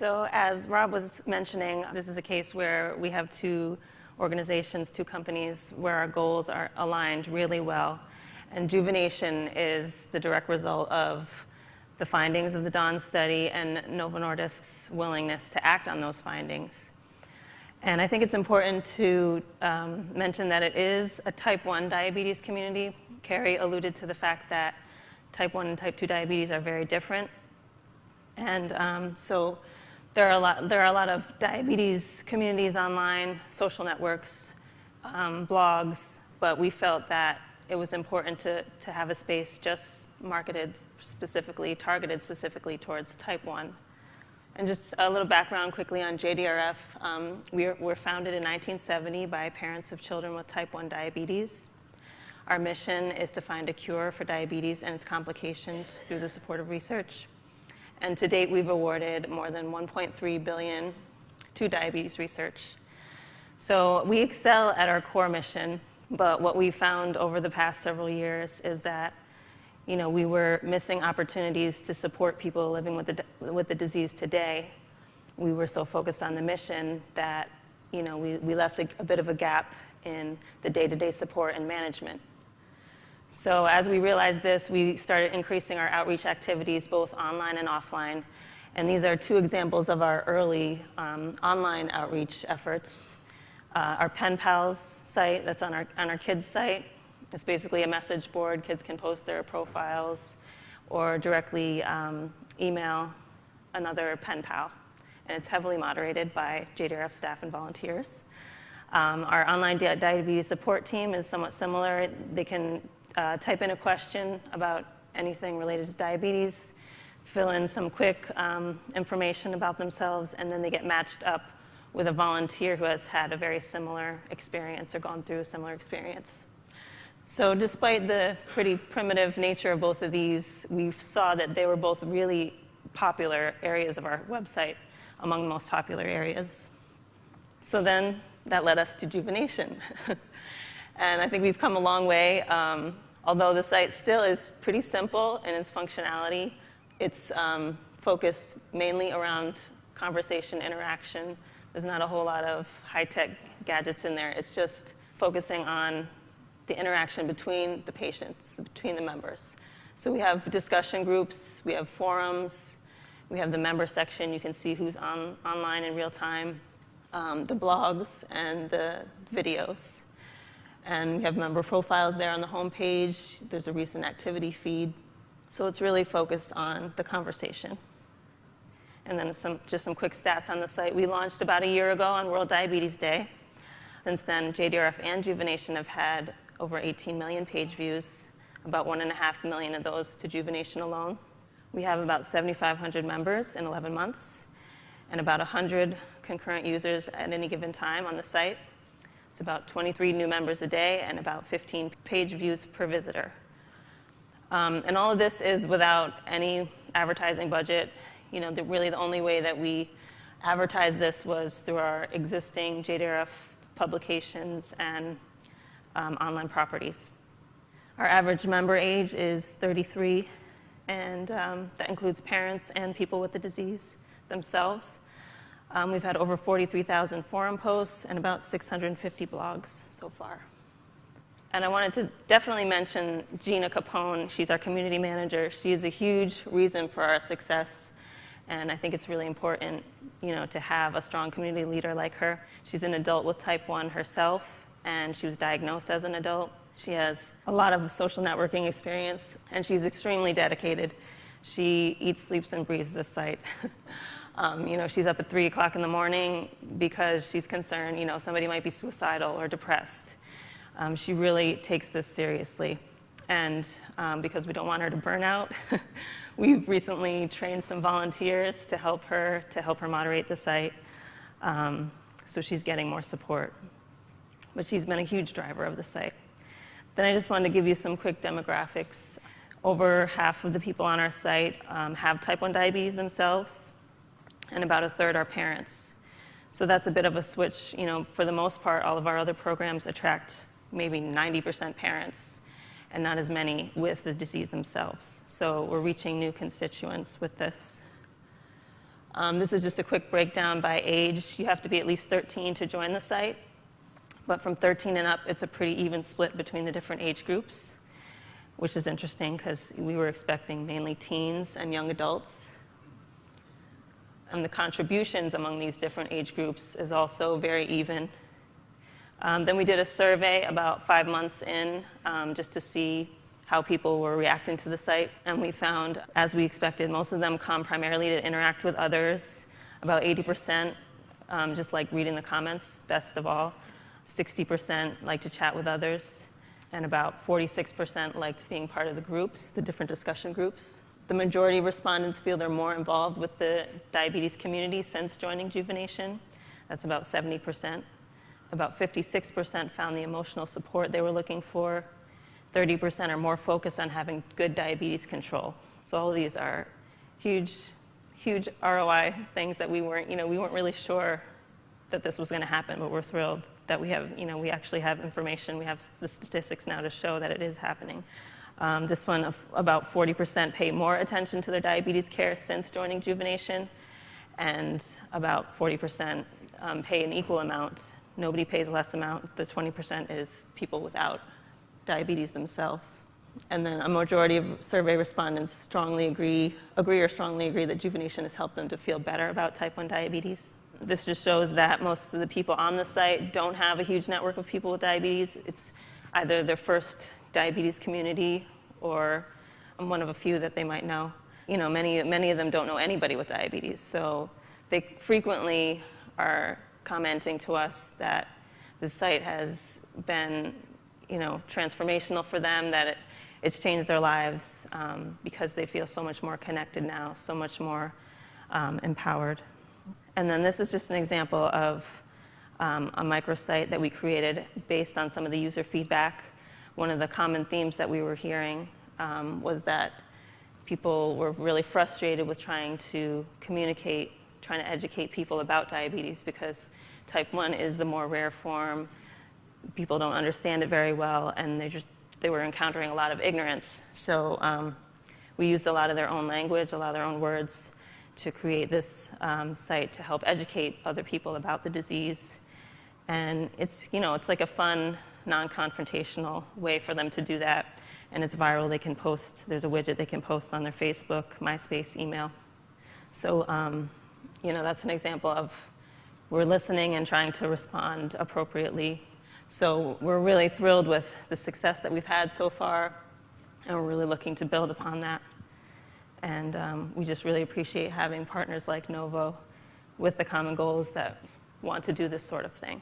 So as Rob was mentioning, this is a case where we have two organizations, two companies, where our goals are aligned really well. And Juvenation is the direct result of the findings of the DAWN study and Novo Nordisk's willingness to act on those findings. And I think it's important to mention that it is a type 1 diabetes community. Carrie alluded to the fact that type 1 and type 2 diabetes are very different. And so there are a lot of diabetes communities online, social networks, blogs, but we felt that it was important to have a space just targeted specifically towards type 1. And just a little background quickly on JDRF. We were founded in 1970 by parents of children with type 1 diabetes. Our mission is to find a cure for diabetes and its complications through the support of research. And to date, we've awarded more than $1.3 billion to diabetes research. So we excel at our core mission, but what we found over the past several years is that we were missing opportunities to support people living with the disease today. We were so focused on the mission that we left a bit of a gap in the day-to-day support and management. So as we realized this, we started increasing our outreach activities both online and offline. And these are two examples of our early online outreach efforts. Our Pen Pals site, that's on our kids' site. It's basically a message board. Kids can post their profiles or directly email another pen pal. And it's heavily moderated by JDRF staff and volunteers. Our online diabetes support team is somewhat similar. They can type in a question about anything related to diabetes, fill in some quick information about themselves, and then they get matched up with a volunteer who has had a very similar experience or gone through a similar experience. So despite the pretty primitive nature of both of these, we saw that they were both really popular areas of our website, among the most popular areas. So then that led us to Juvenation. And I think we've come a long way. Although the site still is pretty simple in its functionality, it's focused mainly around conversation interaction. There's not a whole lot of high-tech gadgets in there. It's just focusing on the interaction between the patients, between the members. So we have discussion groups, we have forums, we have the member section. You can see who's online in real time, the blogs and the videos. And we have member profiles there on the home page. There's a recent activity feed. So it's really focused on the conversation. And then just some quick stats on the site. We launched about a year ago on World Diabetes Day. Since then, JDRF and Juvenation have had over 18 million page views, about 1.5 million of those to Juvenation alone. We have about 7,500 members in 11 months, and about 100 concurrent users at any given time on the site. It's about 23 new members a day and about 15 page views per visitor. And all of this is without any advertising budget. Really the only way that we advertised this was through our existing JDRF publications and online properties. Our average member age is 33, and that includes parents and people with the disease themselves. We've had over 43,000 forum posts and about 650 blogs so far. And I wanted to definitely mention Gina Capone. She's our community manager. She is a huge reason for our success. And I think it's really important, to have a strong community leader like her. She's an adult with type 1 herself, and she was diagnosed as an adult. She has a lot of social networking experience, and she's extremely dedicated. She eats, sleeps, and breathes this site. She's up at 3 o'clock in the morning because she's concerned, somebody might be suicidal or depressed. She really takes this seriously. And because we don't want her to burn out, we've recently trained some volunteers to help her moderate the site. So she's getting more support. But she's been a huge driver of the site. Then I just wanted to give you some quick demographics. Over half of the people on our site have type 1 diabetes themselves, and about a third are parents. So that's a bit of a switch. For the most part, all of our other programs attract maybe 90% parents, and not as many with the disease themselves. So we're reaching new constituents with this. This is just a quick breakdown by age. You have to be at least 13 to join the site, but from 13 and up, it's a pretty even split between the different age groups, which is interesting because we were expecting mainly teens and young adults. And the contributions among these different age groups is also very even. Then we did a survey about 5 months in, just to see how people were reacting to the site. And we found, as we expected, most of them come primarily to interact with others. About 80% just like reading the comments, best of all. 60% like to chat with others. And about 46% liked being part of the groups, the different discussion groups. The majority of respondents feel they're more involved with the diabetes community since joining Juvenation. That's about 70%. About 56% found the emotional support they were looking for. 30% are more focused on having good diabetes control. So all of these are huge, huge ROI things that we weren't really sure that this was going to happen, but we're thrilled that we actually have information. We have the statistics now to show that it is happening. This one, about 40% pay more attention to their diabetes care since joining Juvenation, and about 40% pay an equal amount. Nobody pays less amount. The 20% is people without diabetes themselves. And then a majority of survey respondents strongly agree that Juvenation has helped them to feel better about type 1 diabetes. This just shows that most of the people on the site don't have a huge network of people with diabetes. It's either their first diabetes community or one of a few that they might know. Many of them don't know anybody with diabetes, so they frequently are commenting to us that the site has been transformational for them, that it's changed their lives because they feel so much more connected now, so much more empowered. And then this is just an example of a microsite that we created based on some of the user feedback. One of the common themes that we were hearing was that people were really frustrated with trying to educate people about diabetes because type 1 is the more rare form. People don't understand it very well, and they were encountering a lot of ignorance. So we used a lot of their own language, a lot of their own words to create this site to help educate other people about the disease. And it's like a fun, non-confrontational way for them to do that. And it's viral. They can post, there's a widget they can post on their Facebook, MySpace, email. So, that's an example of we're listening and trying to respond appropriately. So we're really thrilled with the success that we've had so far, and we're really looking to build upon that. And we just really appreciate having partners like Novo with the common goals that want to do this sort of thing.